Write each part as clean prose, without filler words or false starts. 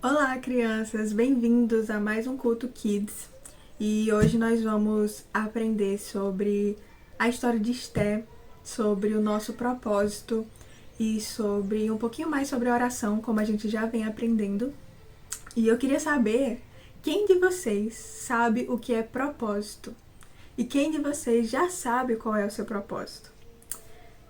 Olá, crianças! Bem-vindos a mais um Culto Kids. E hoje nós vamos aprender sobre a história de Esté, sobre o nosso propósito e sobre um pouquinho mais sobre a oração, como a gente já vem aprendendo. E eu queria saber quem de vocês sabe o que é propósito e quem de vocês já sabe qual é o seu propósito.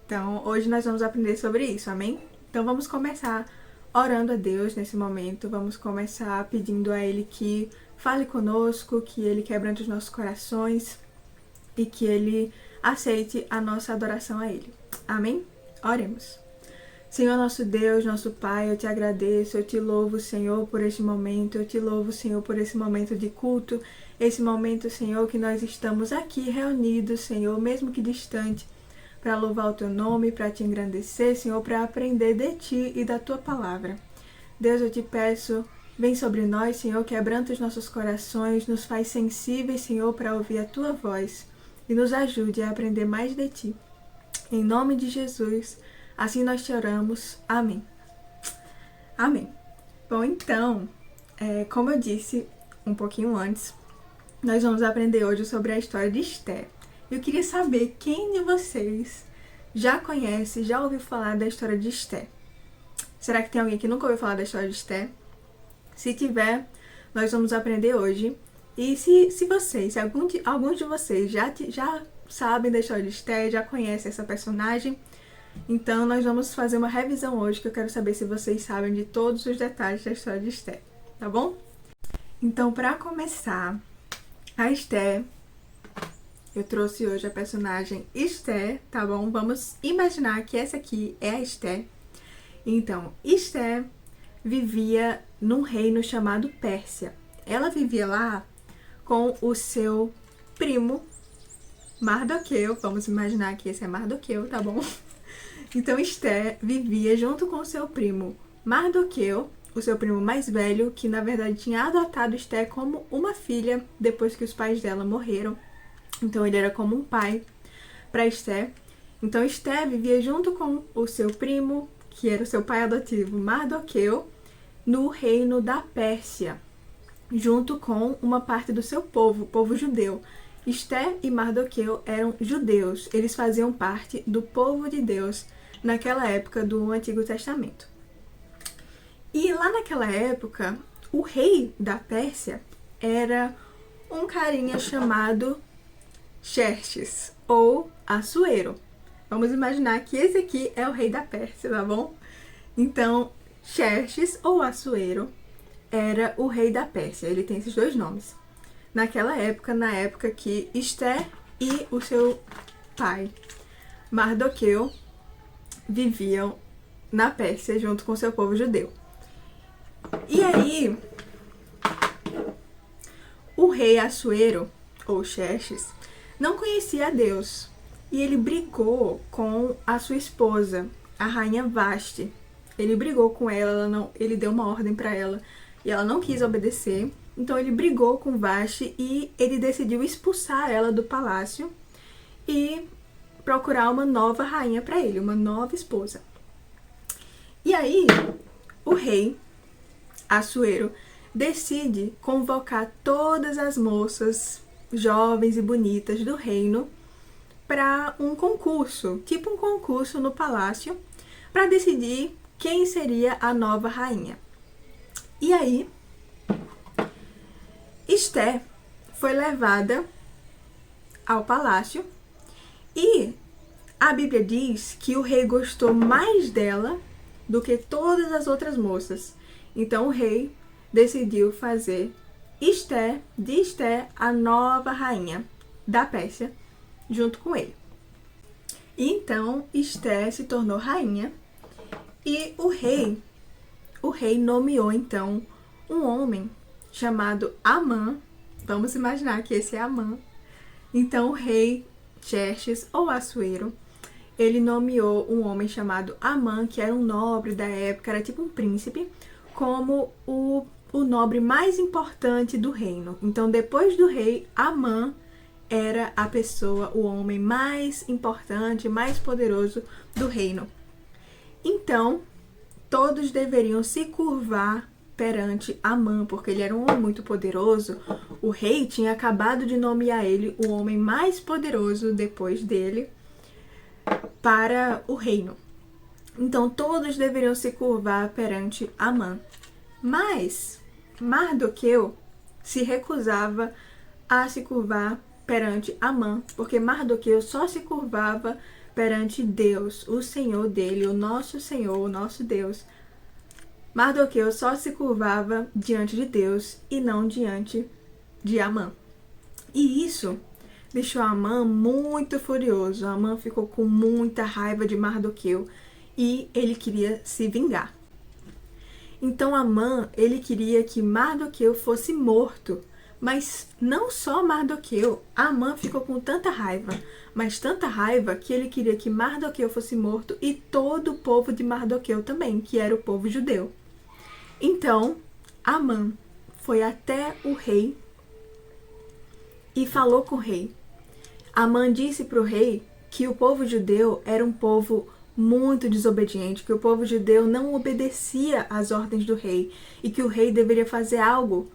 Então, hoje nós vamos aprender sobre isso, amém? Então, vamos começar orando a Deus nesse momento. Vamos começar pedindo a Ele que fale conosco, que Ele quebrante os nossos corações e que Ele aceite a nossa adoração a Ele. Amém? Oremos. Senhor nosso Deus, nosso Pai, eu te agradeço, eu te louvo, Senhor, por este momento, eu te louvo, Senhor, por esse momento de culto, esse momento, Senhor, que nós estamos aqui reunidos, Senhor, mesmo que distante, para louvar o teu nome, para te engrandecer, Senhor, para aprender de ti e da tua palavra. Deus, eu te peço, vem sobre nós, Senhor, quebranta os nossos corações, nos faz sensíveis, Senhor, para ouvir a tua voz e nos ajude a aprender mais de ti. Em nome de Jesus, assim nós te oramos. Amém. Amém. Bom, então, como eu disse um pouquinho antes, nós vamos aprender hoje sobre a história de Esté. Eu queria saber quem de vocês já conhece, já ouviu falar da história de Esté. Será que tem alguém que nunca ouviu falar da história de Esté? Se tiver, nós vamos aprender hoje. E se alguns de vocês já sabem da história de Esté, já conhecem essa personagem, então nós vamos fazer uma revisão hoje, que eu quero saber se vocês sabem de todos os detalhes da história de Esté, tá bom? Então, para começar, a Esté, eu trouxe hoje a personagem Esté, tá bom? Vamos imaginar que essa aqui é a Esté. Então, Esté vivia num reino chamado Pérsia. Ela vivia lá com o seu primo Mardoqueu. Vamos imaginar que esse é Mardoqueu, tá bom? Então, Esté vivia junto com o seu primo Mardoqueu, o seu primo mais velho, que na verdade tinha adotado Esté como uma filha depois que os pais dela morreram. Então, ele era como um pai para Esté. Então, Esté vivia junto com o seu primo, que era o seu pai adotivo, Mardoqueu, no reino da Pérsia, junto com uma parte do seu povo, o povo judeu. Esté e Mardoqueu eram judeus, eles faziam parte do povo de Deus naquela época do Antigo Testamento. E lá naquela época, o rei da Pérsia era um carinha chamado Xerxes, ou Assuero. Vamos imaginar que esse aqui é o rei da Pérsia, tá bom? Então, Xerxes ou Assuero era o rei da Pérsia. Ele tem esses dois nomes. Naquela época, na época que Esté e o seu pai, Mardoqueu, viviam na Pérsia junto com seu povo judeu. E aí, o rei Assuero, ou Xerxes, não conhecia a Deus, e ele brigou com a sua esposa, a rainha Vasti. Ele brigou com ela, ele deu uma ordem para ela, e ela não quis obedecer. Então ele brigou com Vasti e ele decidiu expulsar ela do palácio e procurar uma nova rainha para ele, uma nova esposa. E aí, o rei Assuero decide convocar todas as moças jovens e bonitas do reino para um concurso, tipo um concurso no palácio, para decidir quem seria a nova rainha. E aí, Esté foi levada ao palácio e a Bíblia diz que o rei gostou mais dela do que todas as outras moças. Então o rei decidiu fazer de Esté a nova rainha da Pérsia junto com ele. E então Esté se tornou rainha e o rei nomeou então um homem chamado Amã. Vamos imaginar que esse é Amã. Então o rei Xerxes ou Assuero, ele nomeou um homem chamado Amã, que era um nobre da época, era tipo um príncipe, como o nobre mais importante do reino. Então, depois do rei, Amã era a pessoa, o homem mais importante, mais poderoso do reino. Então, todos deveriam se curvar perante Amã, porque ele era um homem muito poderoso. O rei tinha acabado de nomear ele o homem mais poderoso depois dele para o reino. Então todos deveriam se curvar perante Amã. Mas Mardoqueu se recusava a se curvar perante Amã, porque Mardoqueu só se curvava perante Deus, o Senhor dele, o nosso Senhor, o nosso Deus. Mardoqueu só se curvava diante de Deus e não diante de Amã. E isso deixou Amã muito furioso. Amã ficou com muita raiva de Mardoqueu e ele queria se vingar. Então Amã, ele queria que Mardoqueu fosse morto. Mas não só Mardoqueu, Amã ficou com tanta raiva, mas tanta raiva que ele queria que Mardoqueu fosse morto e todo o povo de Mardoqueu também, que era o povo judeu. Então, Amã foi até o rei e falou com o rei. Amã disse para o rei que o povo judeu era um povo muito desobediente, que o povo judeu não obedecia às ordens do rei e que o rei deveria fazer algo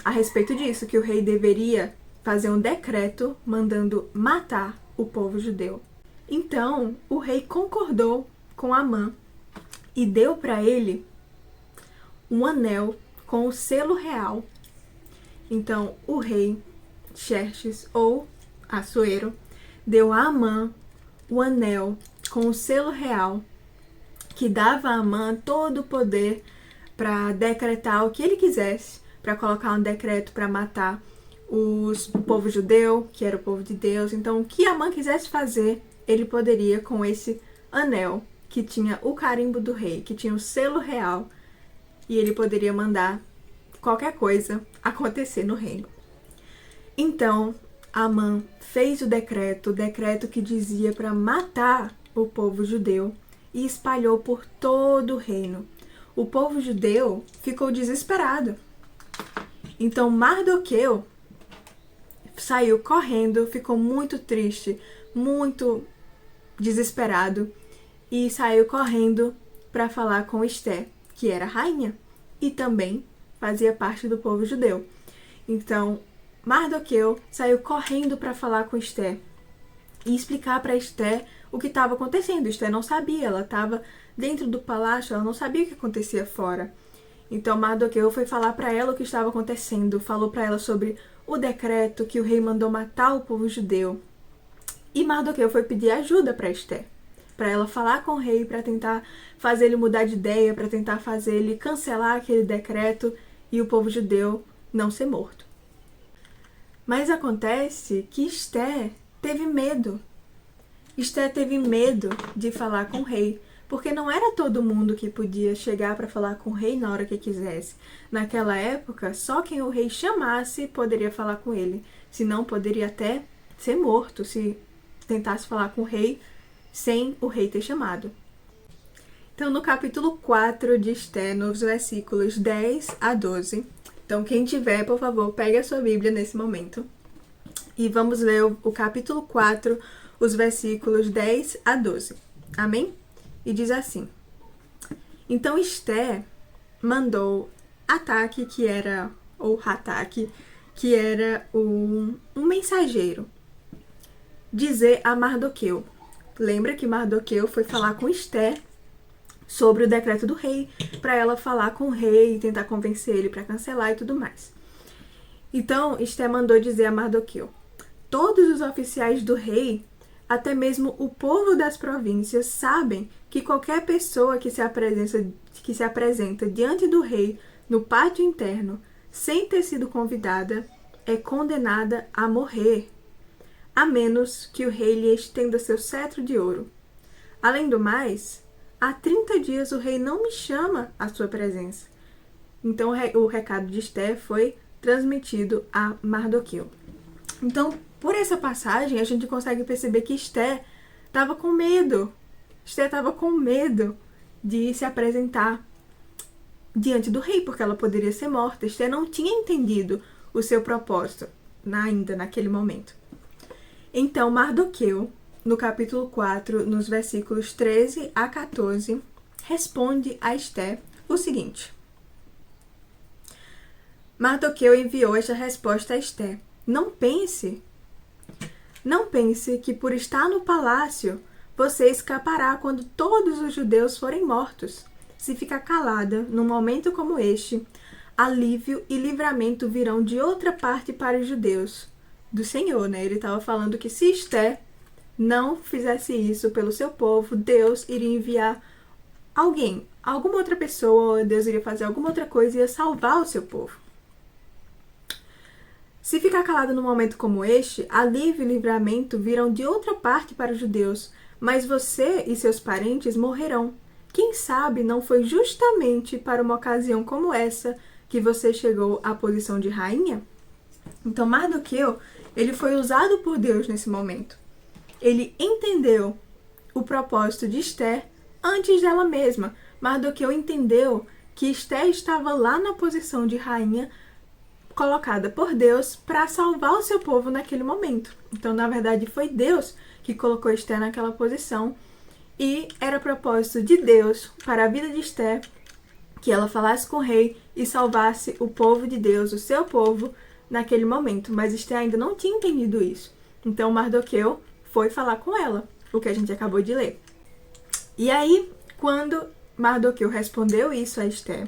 a respeito disso, que o rei deveria fazer um decreto mandando matar o povo judeu. Então, o rei concordou com Amã e deu para ele um anel com o selo real. Então, o rei Xerxes, ou Assuero, deu a Amã o anel com o selo real, que dava a Amã todo o poder para decretar o que ele quisesse, para colocar um decreto para matar o povo judeu, que era o povo de Deus. Então, o que Amã quisesse fazer, ele poderia com esse anel, que tinha o carimbo do rei, que tinha o selo real, e ele poderia mandar qualquer coisa acontecer no reino. Então, Amã fez o decreto que dizia para matar o povo judeu e espalhou por todo o reino. O povo judeu ficou desesperado. Então Mardoqueu saiu correndo, ficou muito triste, muito desesperado e saiu correndo para falar com Esté, que era rainha e também fazia parte do povo judeu. Então Mardoqueu saiu correndo para falar com Esté e explicar para Esté o que estava acontecendo. Esté não sabia, ela estava dentro do palácio, ela não sabia o que acontecia fora. Então Mardoqueu foi falar para ela o que estava acontecendo, falou para ela sobre o decreto que o rei mandou matar o povo judeu. E Mardoqueu foi pedir ajuda para Esté, para ela falar com o rei, para tentar fazer ele mudar de ideia, para tentar fazer ele cancelar aquele decreto e o povo judeu não ser morto. Mas acontece que Esté teve medo. Esté teve medo de falar com o rei, porque não era todo mundo que podia chegar para falar com o rei na hora que quisesse. Naquela época, só quem o rei chamasse poderia falar com ele, senão poderia até ser morto se tentasse falar com o rei sem o rei ter chamado. Então, no capítulo 4 de Esté, nos versículos 10 a 12, então quem tiver, por favor, pegue a sua Bíblia nesse momento e vamos ler o capítulo 4, os versículos 10 a 12. Amém? E diz assim: Então Esté mandou Ataque, ou Hataque, que era um mensageiro, dizer a Mardoqueu. Lembra que Mardoqueu foi falar com Esté sobre o decreto do rei, para ela falar com o rei e tentar convencer ele para cancelar e tudo mais. Então Esté mandou dizer a Mardoqueu: Todos os oficiais do rei, até mesmo o povo das províncias, sabem que qualquer pessoa que se apresenta diante do rei no pátio interno, sem ter sido convidada, é condenada a morrer, a menos que o rei lhe estenda seu cetro de ouro. Além do mais, há 30 dias o rei não me chama à sua presença. Então o recado de Esté foi transmitido a Mardoqueu. Então, por essa passagem, a gente consegue perceber que Esté estava com medo. Esté estava com medo de se apresentar diante do rei, porque ela poderia ser morta. Esté não tinha entendido o seu propósito ainda naquele momento. Então, Mardoqueu, no capítulo 4, nos versículos 13 a 14, responde a Esté o seguinte: Mardoqueu enviou esta resposta a Esther: Não pense que por estar no palácio você escapará quando todos os judeus forem mortos. Se ficar calada num momento como este, alívio e livramento virão de outra parte para os judeus. Do Senhor, né? Ele estava falando que se Esther não fizesse isso pelo seu povo, Deus iria enviar alguém, alguma outra pessoa, Deus iria fazer alguma outra coisa e ia salvar o seu povo. Se ficar calado num momento como este, alívio e livramento virão de outra parte para os judeus, mas você e seus parentes morrerão. Quem sabe não foi justamente para uma ocasião como essa que você chegou à posição de rainha? Então Mardoqueu, ele foi usado por Deus nesse momento. Ele entendeu o propósito de Esther antes dela mesma. Mardoqueu entendeu que Esther estava lá na posição de rainha colocada por Deus para salvar o seu povo naquele momento. Então, na verdade, foi Deus que colocou Esther naquela posição e era propósito de Deus para a vida de Esther que ela falasse com o rei e salvasse o povo de Deus, o seu povo, naquele momento. Mas Esther ainda não tinha entendido isso. Então, Mardoqueu foi falar com ela, o que a gente acabou de ler. E aí, quando Mardoqueu respondeu isso a Esther,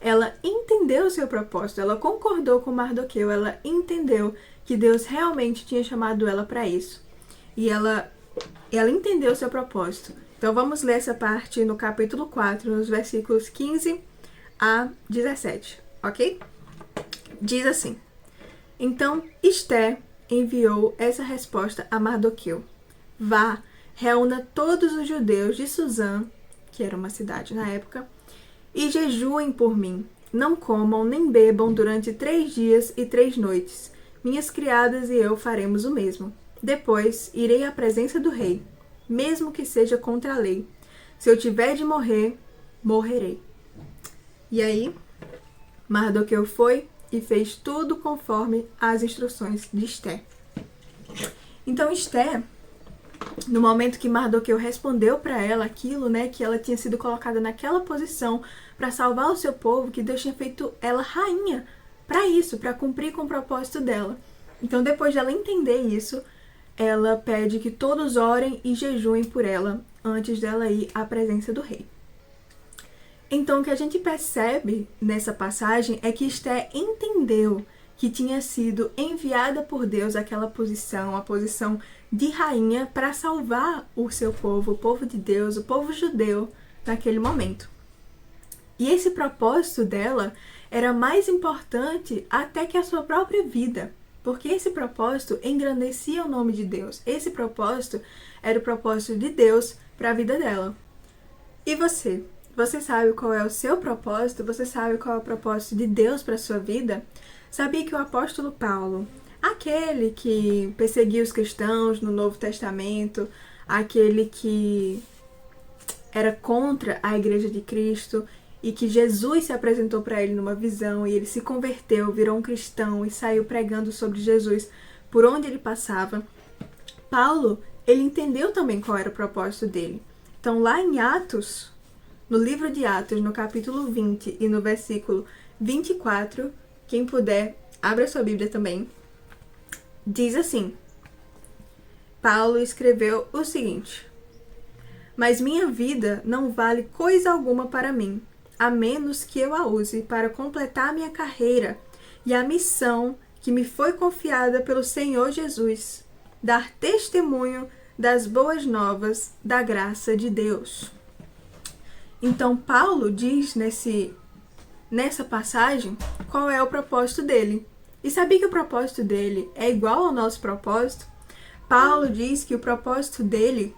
ela entendeu o seu propósito, ela concordou com Mardoqueu, ela entendeu que Deus realmente tinha chamado ela para isso. E ela entendeu o seu propósito. Então vamos ler essa parte no capítulo 4, nos versículos 15 a 17, ok? Diz assim: Então Esther enviou essa resposta a Mardoqueu: Vá, reúna todos os judeus de Suzã, que era uma cidade na época, e jejuem por mim. Não comam nem bebam durante 3 dias e 3 noites. Minhas criadas e eu faremos o mesmo. Depois irei à presença do rei, mesmo que seja contra a lei. Se eu tiver de morrer, morrerei. E aí, Mardoqueu foi e fez tudo conforme as instruções de Esther. Então Esther, no momento que Mardoqueu respondeu para ela aquilo, né, que ela tinha sido colocada naquela posição para salvar o seu povo, que Deus tinha feito ela rainha para isso, para cumprir com o propósito dela. Então, depois dela entender isso, ela pede que todos orem e jejuem por ela antes dela ir à presença do rei. Então, o que a gente percebe nessa passagem é que Esther entendeu que tinha sido enviada por Deus àquela posição, a posição de rainha, para salvar o seu povo, o povo de Deus, o povo judeu, naquele momento. E esse propósito dela era mais importante até que a sua própria vida, porque esse propósito engrandecia o nome de Deus. Esse propósito era o propósito de Deus para a vida dela. E você? Você sabe qual é o seu propósito? Você sabe qual é o propósito de Deus para a sua vida? Sabia que o apóstolo Paulo, aquele que perseguia os cristãos no Novo Testamento, aquele que era contra a Igreja de Cristo e que Jesus se apresentou para ele numa visão e ele se converteu, virou um cristão e saiu pregando sobre Jesus por onde ele passava, Paulo, ele entendeu também qual era o propósito dele. Então, lá em Atos, no livro de Atos, no capítulo 20 e no versículo 24, quem puder, abra sua Bíblia também, diz assim: Paulo escreveu o seguinte: Mas minha vida não vale coisa alguma para mim, a menos que eu a use para completar minha carreira e a missão que me foi confiada pelo Senhor Jesus, dar testemunho das boas novas da graça de Deus. Então, Paulo diz nessa passagem qual é o propósito dele. E sabia que o propósito dele é igual ao nosso propósito? Paulo diz que o propósito dele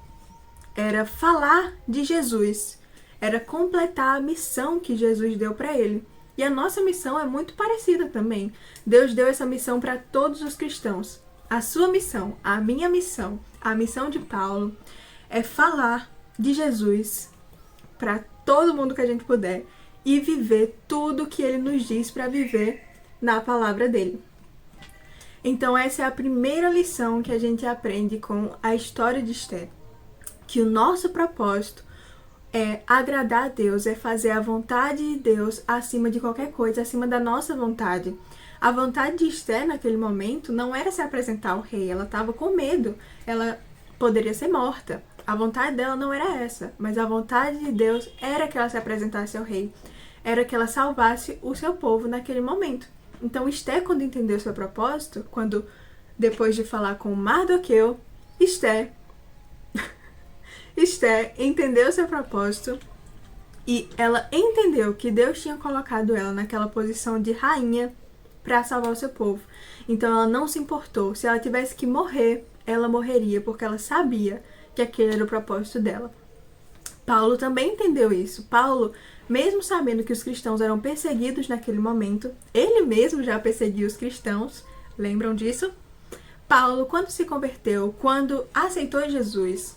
era falar de Jesus, era completar a missão que Jesus deu para ele. E a nossa missão é muito parecida também. Deus deu essa missão para todos os cristãos. A sua missão, a minha missão, a missão de Paulo é falar de Jesus para todo mundo que a gente puder e viver tudo que ele nos diz para viver na palavra dele. Então essa é a primeira lição que a gente aprende com a história de Esther, que o nosso propósito é agradar a Deus, é fazer a vontade de Deus acima de qualquer coisa, acima da nossa vontade. A vontade de Esther naquele momento não era se apresentar ao rei, ela estava com medo, ela poderia ser morta. A vontade dela não era essa, mas a vontade de Deus era que ela se apresentasse ao rei, era que ela salvasse o seu povo naquele momento. Então Esther, quando entendeu seu propósito, quando depois de falar com Mardoqueu, Esther entendeu seu propósito e ela entendeu que Deus tinha colocado ela naquela posição de rainha para salvar o seu povo. Então ela não se importou. Se ela tivesse que morrer, ela morreria, porque ela sabia que aquele era o propósito dela. Paulo também entendeu isso. Paulo, mesmo sabendo que os cristãos eram perseguidos naquele momento, ele mesmo já perseguiu os cristãos, lembram disso? Paulo, quando se converteu, quando aceitou Jesus,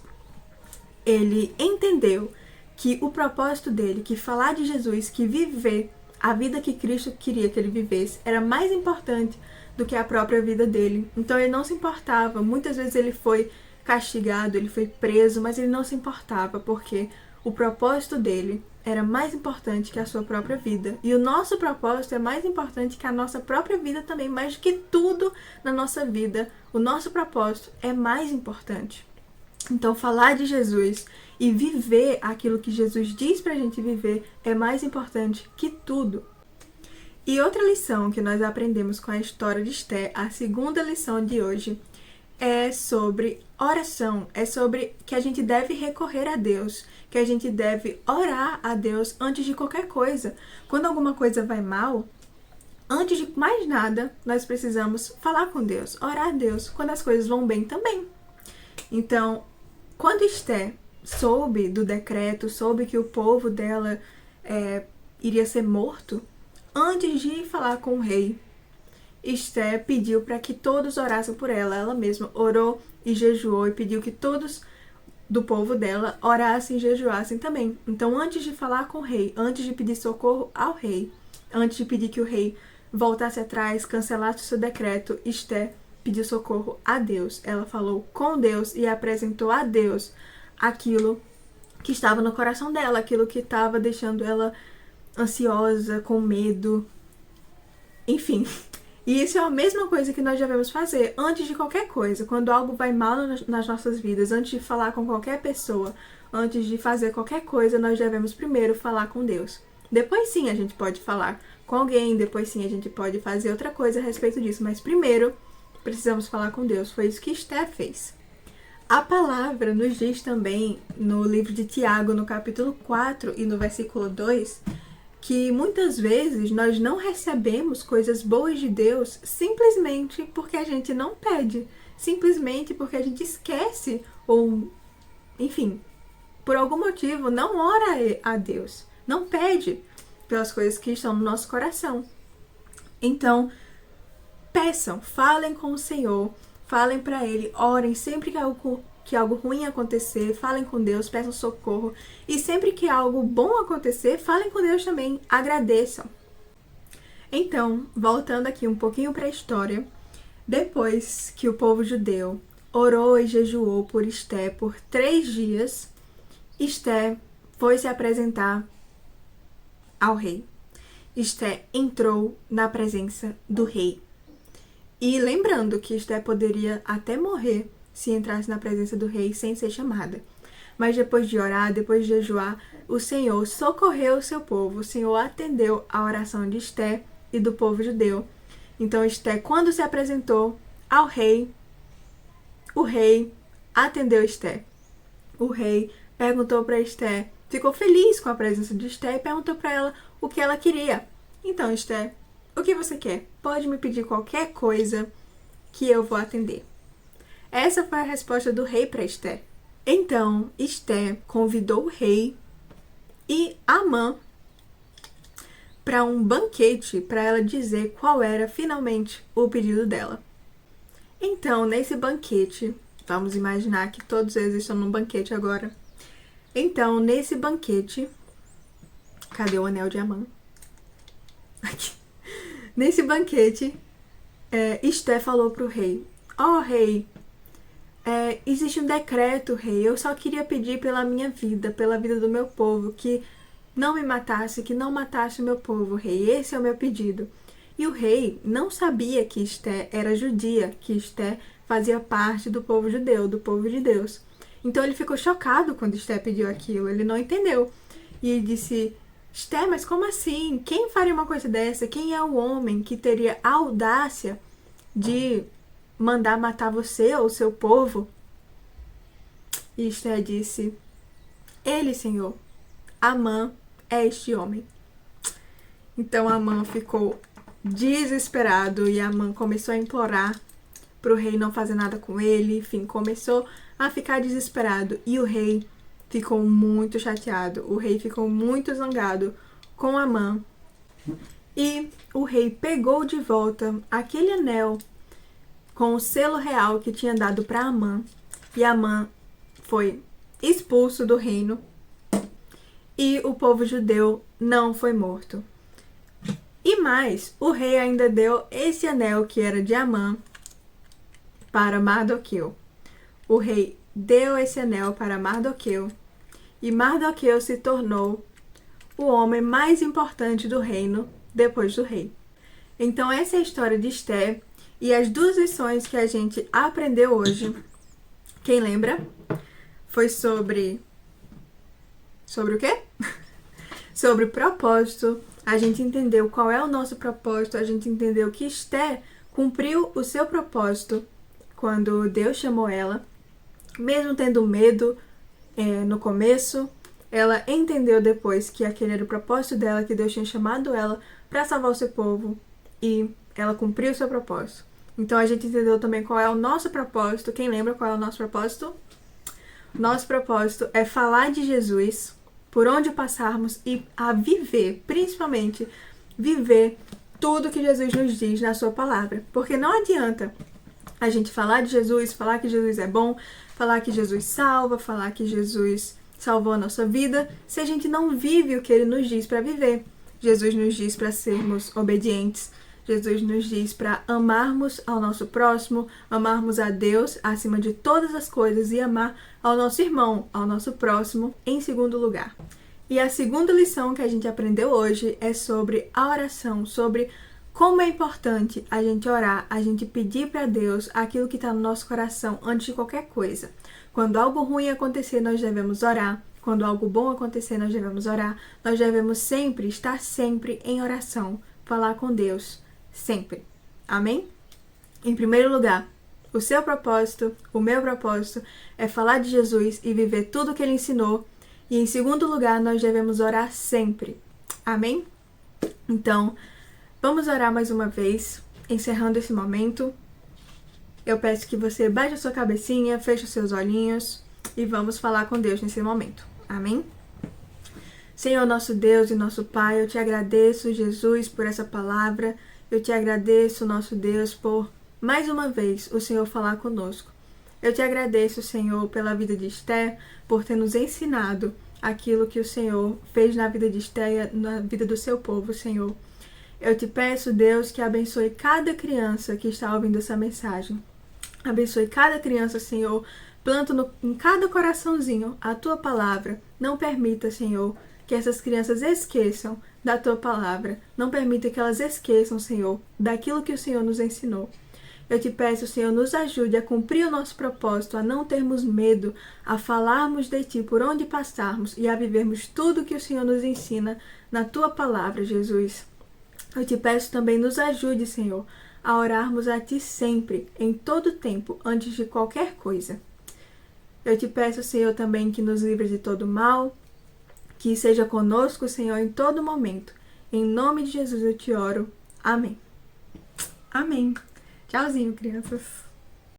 ele entendeu que o propósito dele, que falar de Jesus, que viver a vida que Cristo queria que ele vivesse, era mais importante do que a própria vida dele. Então ele não se importava. Muitas vezes ele foi castigado, ele foi preso, mas ele não se importava, porque o propósito dele era mais importante que a sua própria vida. E o nosso propósito é mais importante que a nossa própria vida também, mais do que tudo na nossa vida. O nosso propósito é mais importante. Então, falar de Jesus e viver aquilo que Jesus diz pra gente viver é mais importante que tudo. E outra lição que nós aprendemos com a história de Esther, a segunda lição de hoje, é sobre oração, é sobre que a gente deve recorrer a Deus, que a gente deve orar a Deus antes de qualquer coisa. Quando alguma coisa vai mal, antes de mais nada, nós precisamos falar com Deus, orar a Deus. Quando as coisas vão bem também. Então, quando Esther soube do decreto, soube que o povo dela iria ser morto, antes de falar com o rei, Esther pediu para que todos orassem por ela. Ela mesma orou e jejuou e pediu que todos do povo dela orassem e jejuassem também. Então, antes de falar com o rei, antes de pedir socorro ao rei, antes de pedir que o rei voltasse atrás, cancelasse o seu decreto, Esther pediu socorro a Deus. Ela falou com Deus e apresentou a Deus aquilo que estava no coração dela, aquilo que estava deixando ela ansiosa, com medo, enfim. E isso é a mesma coisa que nós devemos fazer antes de qualquer coisa. Quando algo vai mal nas nossas vidas, antes de falar com qualquer pessoa, antes de fazer qualquer coisa, nós devemos primeiro falar com Deus. Depois sim a gente pode falar com alguém, depois sim a gente pode fazer outra coisa a respeito disso, mas primeiro precisamos falar com Deus. Foi isso que Esther fez. A palavra nos diz também, no livro de Tiago, no capítulo 4 e no versículo 2, que muitas vezes nós não recebemos coisas boas de Deus simplesmente porque a gente não pede, simplesmente porque a gente esquece ou, enfim, por algum motivo não ora a Deus, não pede pelas coisas que estão no nosso coração. Então, peçam, falem com o Senhor, falem para Ele, orem sempre que algo ruim acontecer, falem com Deus, peçam socorro. E sempre que algo bom acontecer, falem com Deus também, agradeçam. Então, voltando aqui um pouquinho para a história, depois que o povo judeu orou e jejuou por Esther por 3 dias, Esther foi se apresentar ao rei. Esther entrou na presença do rei. E lembrando que Esther poderia até morrer se entrasse na presença do rei sem ser chamada. Mas depois de orar, depois de jejuar, o Senhor socorreu o seu povo. O Senhor atendeu a oração de Esther e do povo judeu. Então Esther, quando se apresentou ao rei, o rei atendeu Esther. O rei perguntou para Esther, ficou feliz com a presença de Esther e perguntou para ela o que ela queria. Então, Esther, o que você quer? Pode me pedir qualquer coisa que eu vou atender. Essa foi a resposta do rei para Esther. Então, Esther convidou o rei e Amã para um banquete para ela dizer qual era finalmente o pedido dela. Então, nesse banquete, vamos imaginar que todos eles estão num banquete agora. Então, nesse banquete, cadê o anel de Amã? Aqui. Nesse banquete, Esther falou para o rei, rei, existe um decreto, rei, eu só queria pedir pela minha vida, pela vida do meu povo, que não me matasse, que não matasse o meu povo, rei, esse é o meu pedido. E o rei não sabia que Esté era judia, que Esté fazia parte do povo judeu, do povo de Deus. Então ele ficou chocado quando Esté pediu aquilo, ele não entendeu. E ele disse: Esté, mas como assim? Quem faria uma coisa dessa? Quem é o homem que teria a audácia de mandar matar você ou seu povo? E Esté disse: Ele, Senhor, Amã é este homem. Então Amã ficou desesperado e Amã começou a implorar para o rei não fazer nada com ele. Enfim, começou a ficar desesperado e o rei ficou muito chateado. O rei ficou muito zangado com Amã e o rei pegou de volta aquele anel com o selo real que tinha dado para Amã, e Amã foi expulso do reino e o povo judeu não foi morto. E mais, o rei ainda deu esse anel que era de Amã para Mardoqueu. O rei deu esse anel para Mardoqueu e Mardoqueu se tornou o homem mais importante do reino depois do rei. Então essa é a história de Esté e as duas lições que a gente aprendeu hoje. Quem lembra? Foi sobre o quê? Sobre o propósito. A gente entendeu qual é o nosso propósito, a gente entendeu que Esté cumpriu o seu propósito quando Deus chamou ela, mesmo tendo medo no começo. Ela entendeu depois que aquele era o propósito dela, que Deus tinha chamado ela para salvar o seu povo, e ela cumpriu o seu propósito. Então a gente entendeu também qual é o nosso propósito. Quem lembra qual é o nosso propósito? Nosso propósito é falar de Jesus por onde passarmos e a viver, principalmente viver tudo que Jesus nos diz na sua palavra. Porque não adianta a gente falar de Jesus, falar que Jesus é bom, falar que Jesus salva, falar que Jesus salvou a nossa vida, se a gente não vive o que ele nos diz para viver. Jesus nos diz para sermos obedientes, Jesus nos diz para amarmos ao nosso próximo, amarmos a Deus acima de todas as coisas e amar ao nosso irmão, ao nosso próximo, em segundo lugar. E a segunda lição que a gente aprendeu hoje é sobre a oração, sobre como é importante a gente orar, a gente pedir para Deus aquilo que está no nosso coração antes de qualquer coisa. Quando algo ruim acontecer, nós devemos orar. Quando algo bom acontecer, nós devemos orar. Nós devemos sempre estar sempre em oração, falar com Deus, sempre. Amém? Em primeiro lugar, o seu propósito, o meu propósito é falar de Jesus e viver tudo o que ele ensinou. E em segundo lugar, nós devemos orar sempre. Amém? Então, vamos orar mais uma vez, encerrando esse momento. Eu peço que você baixe a sua cabecinha, feche os seus olhinhos e vamos falar com Deus nesse momento. Amém? Senhor, nosso Deus e nosso Pai, eu te agradeço, Jesus, por essa palavra. Eu te agradeço, nosso Deus, por mais uma vez o Senhor falar conosco. Eu te agradeço, Senhor, pela vida de Esté, por ter nos ensinado aquilo que o Senhor fez na vida de Esté, na vida do seu povo, Senhor. Eu te peço, Deus, que abençoe cada criança que está ouvindo essa mensagem. Abençoe cada criança, Senhor. Planta em cada coraçãozinho a tua palavra. Não permita, Senhor, que essas crianças esqueçam da tua palavra. Não permita que elas esqueçam, Senhor, daquilo que o Senhor nos ensinou. Eu te peço, Senhor, nos ajude a cumprir o nosso propósito, a não termos medo, a falarmos de Ti por onde passarmos e a vivermos tudo que o Senhor nos ensina na Tua palavra, Jesus. Eu te peço também, nos ajude, Senhor, a orarmos a Ti sempre, em todo tempo, antes de qualquer coisa. Eu te peço, Senhor, também que nos livre de todo mal, que seja conosco, Senhor, em todo momento. Em nome de Jesus eu te oro. Amém. Amém. Tchauzinho, crianças.